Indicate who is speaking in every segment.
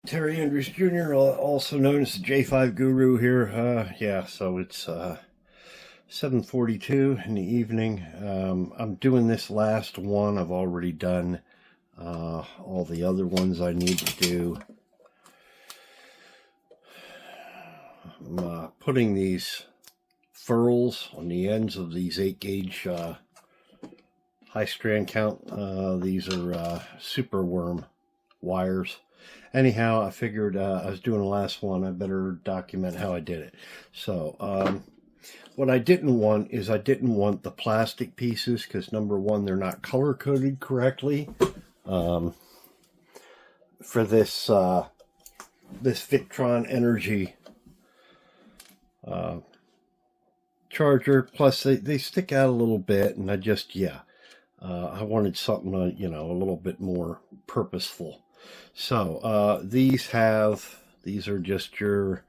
Speaker 1: Terry Andrews Jr., also known as the J5 Guru here. Yeah, so it's 7:42 in the evening. I'm doing this last one. I've already done all the other ones I need to do. I'm putting these ferrules on the ends of these 8-gauge high strand count. These are super worm wires. Anyhow, I figured I was doing the last one. I better document how I did it. So, what I didn't want is I didn't want the plastic pieces because, number one, they're not color-coded correctly. For this this Victron Energy charger, plus they stick out a little bit, and I just, I wanted something, a little bit more purposeful. So these are just your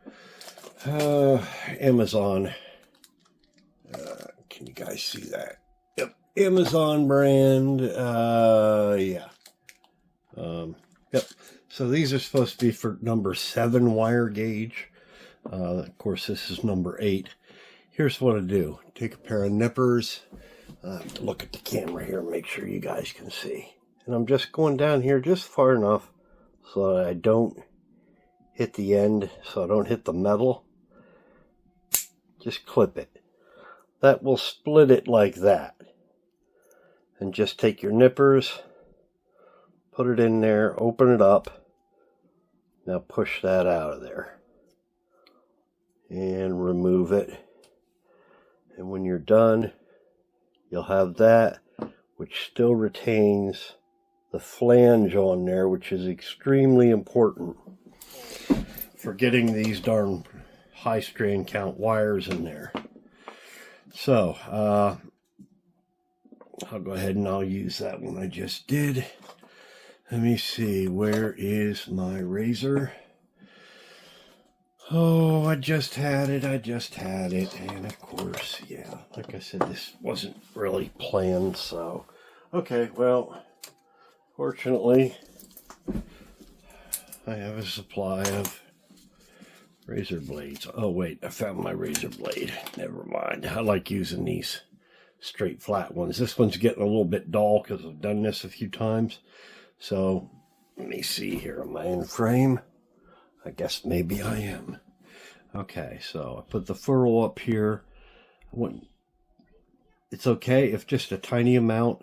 Speaker 1: Amazon. Can you guys see that? Yep, Amazon brand. Yep. So these are supposed to be for number 7 wire gauge. Of course, this is number 8. Here's what I do: take a pair of nippers. Look at the camera here, make sure you guys can see. And I'm just going down here just far enough so that I don't hit the end, so I don't hit the metal. Just clip it. That will split it like that. And just take your nippers, put it in there, open it up. Now push that out of there. And remove it. And when you're done, you'll have that, which still retains the flange on there, which is extremely important for getting these darn high strand count wires in there. So, I'll go ahead and I'll use that one I just did. Let me see, where is my razor? Oh, I just had it. And of course, yeah, like I said, this wasn't really planned, so. Okay, well, fortunately, I have a supply of razor blades. Oh, wait, I found my razor blade. Never mind. I like using these straight flat ones. This one's getting a little bit dull because I've done this a few times. So, let me see here. Am I in frame? I guess maybe I am. Okay, so I put the ferrule up here. It's okay if just a tiny amount.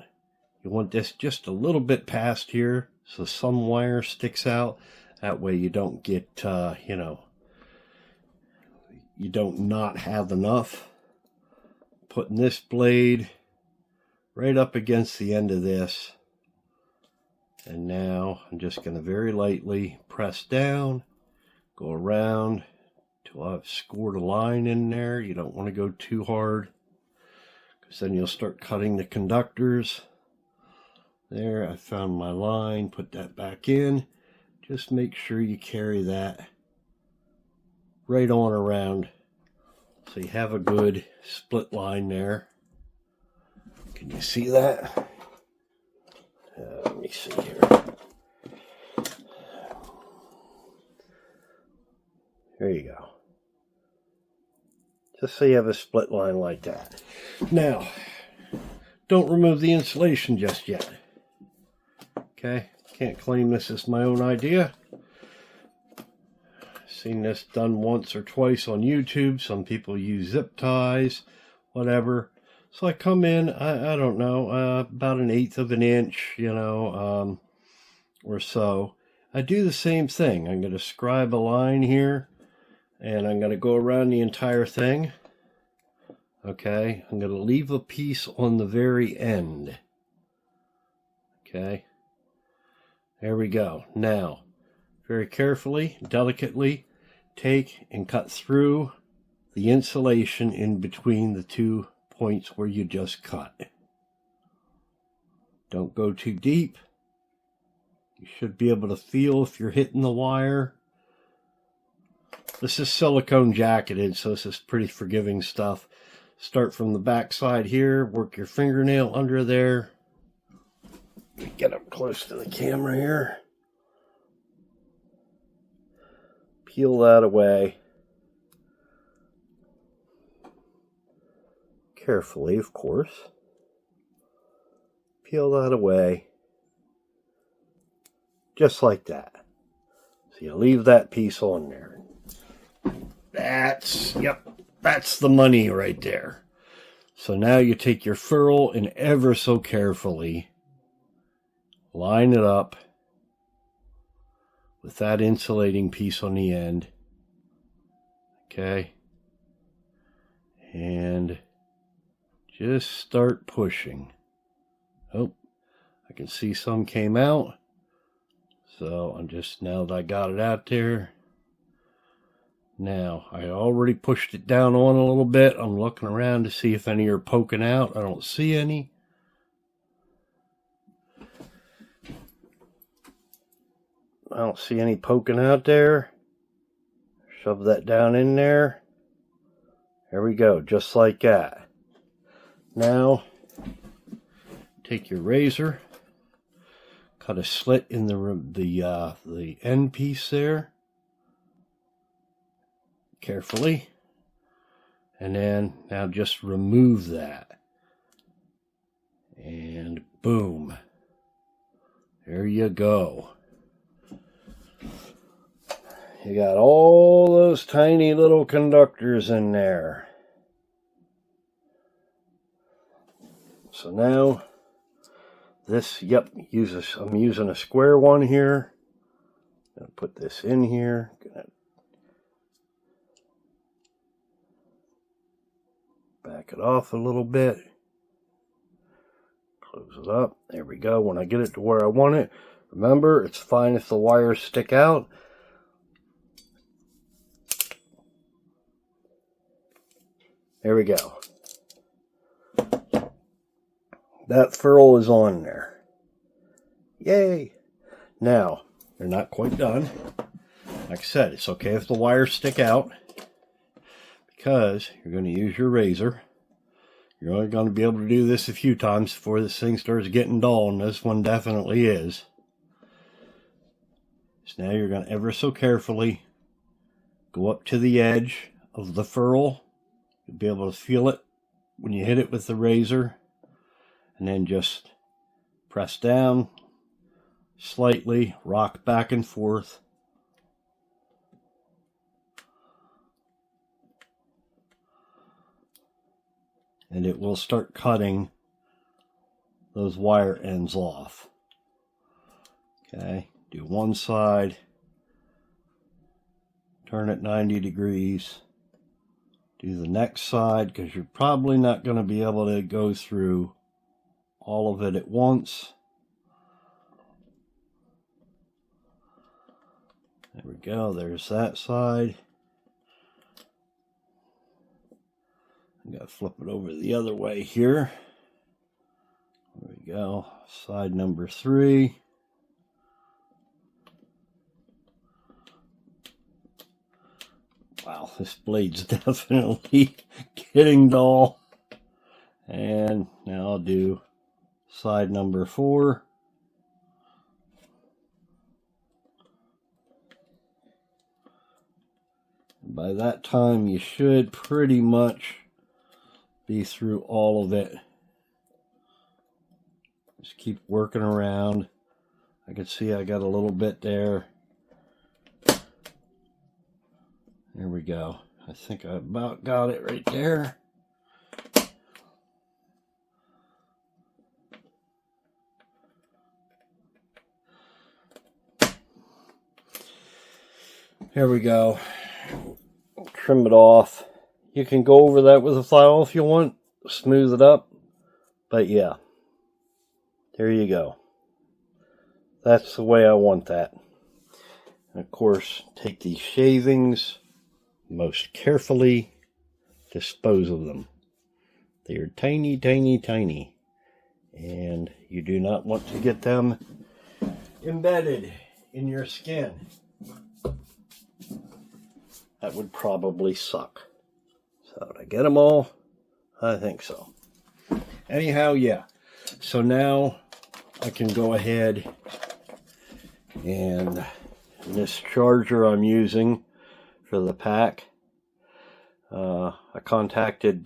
Speaker 1: You want this just a little bit past here, so some wire sticks out. That way you don't get, you don't not have enough. Putting this blade right up against the end of this. And now I'm just going to very lightly press down, go around till I've scored a line in there. You don't want to go too hard because then you'll start cutting the conductors. There, I found my line, put that back in. Just make sure you carry that right on around so you have a good split line there. Can you see that? Let me see here. There you go. Just so you have a split line like that. Now, don't remove the insulation just yet. Okay, can't claim this is my own idea. Seen this done once or twice on YouTube. Some people use zip ties, whatever. So I come in, I don't know, about 1/8 of an inch, or so. I do the same thing. I'm going to scribe a line here, and I'm going to go around the entire thing. Okay, I'm going to leave a piece on the very end. Okay, there we go. Now, very carefully, delicately, take and cut through the insulation in between the 2 points where you just cut. Don't go too deep. You should be able to feel if you're hitting the wire. This is silicone jacketed, so this is pretty forgiving stuff. Start from the back side here, work your fingernail under there. Get up close to the camera here. peel that away. Carefully, of course. Peel that away. Just like that. So you leave that piece on there. That's the money right there. So now you take your ferrule and ever so carefully line it up with that insulating piece on the end. Okay. And just start pushing. Oh, I can see some came out. So I'm just, now that I got it out there. Now, I already pushed it down on a little bit. I'm looking around to see if any are poking out. I don't see any. I don't see any poking out there. Shove that down in there. There we go, just like that. Now, take your razor, cut a slit in the end piece there, carefully, and then now just remove that, and boom, there you go. You got all those tiny little conductors in there. So now this, I'm using a square one here. Gonna put this in here. Gonna back it off a little bit. Close it up. There we go. When I get it to where I want it, remember, it's fine if the wires stick out. There we go. That ferrule is on there. Yay! Now, they're not quite done. Like I said, it's okay if the wires stick out, because you're going to use your razor. You're only going to be able to do this a few times before this thing starts getting dull, and this one definitely is. So now you're going to ever so carefully go up to the edge of the ferrule. You'll be able to feel it when you hit it with the razor, and then just press down slightly, rock back and forth. And it will start cutting those wire ends off. Okay, do one side, turn it 90 degrees. Do the next side, because you're probably not going to be able to go through all of it at once. There we go, there's that side. I'm going to flip it over the other way here. There we go, side number 3. Wow, this blade's definitely getting dull. And now I'll do side number 4. By that time, you should pretty much be through all of it. Just keep working around. I can see I got a little bit there. There we go. I think I about got it right there. There we go. Trim it off. You can go over that with a file if you want. Smooth it up. But yeah. There you go. That's the way I want that. And of course, take these shavings. Most carefully dispose of them. They are tiny, tiny, tiny. And you do not want to get them embedded in your skin. That would probably suck. So did I get them all? I think so. Anyhow, yeah. So now I can go ahead and this charger I'm using for the pack. I contacted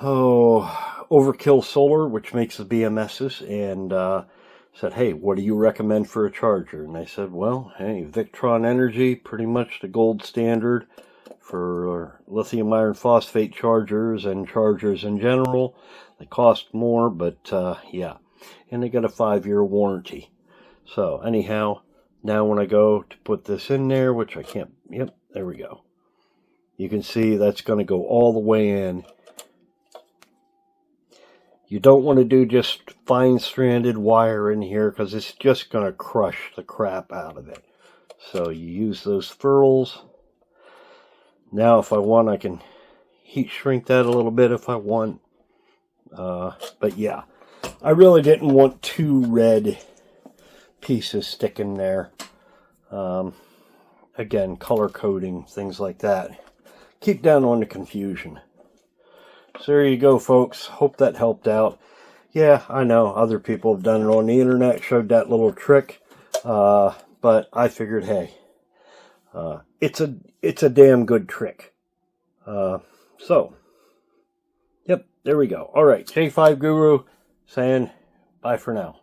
Speaker 1: Overkill Solar, which makes the BMSs, and said, hey, what do you recommend for a charger? And they said, well, hey, Victron Energy, pretty much the gold standard for lithium iron phosphate chargers and chargers in general. They cost more, but yeah, and they got a 5-year warranty. So anyhow, now when I go to put this in there, which I can't, yep, there we go. You can see that's going to go all the way in. You don't want to do just fine-stranded wire in here because it's just going to crush the crap out of it. So you use those ferrules. Now if I want, I can heat shrink that a little bit if I want. But yeah, I really didn't want 2 red pieces sticking there. Again, color coding, things like that. Keep down on the confusion. So there you go, folks. Hope that helped out. Yeah, I know other people have done it on the internet, showed that little trick. But I figured, hey, it's a damn good trick. So, yep, there we go. All right, J5 Guru saying bye for now.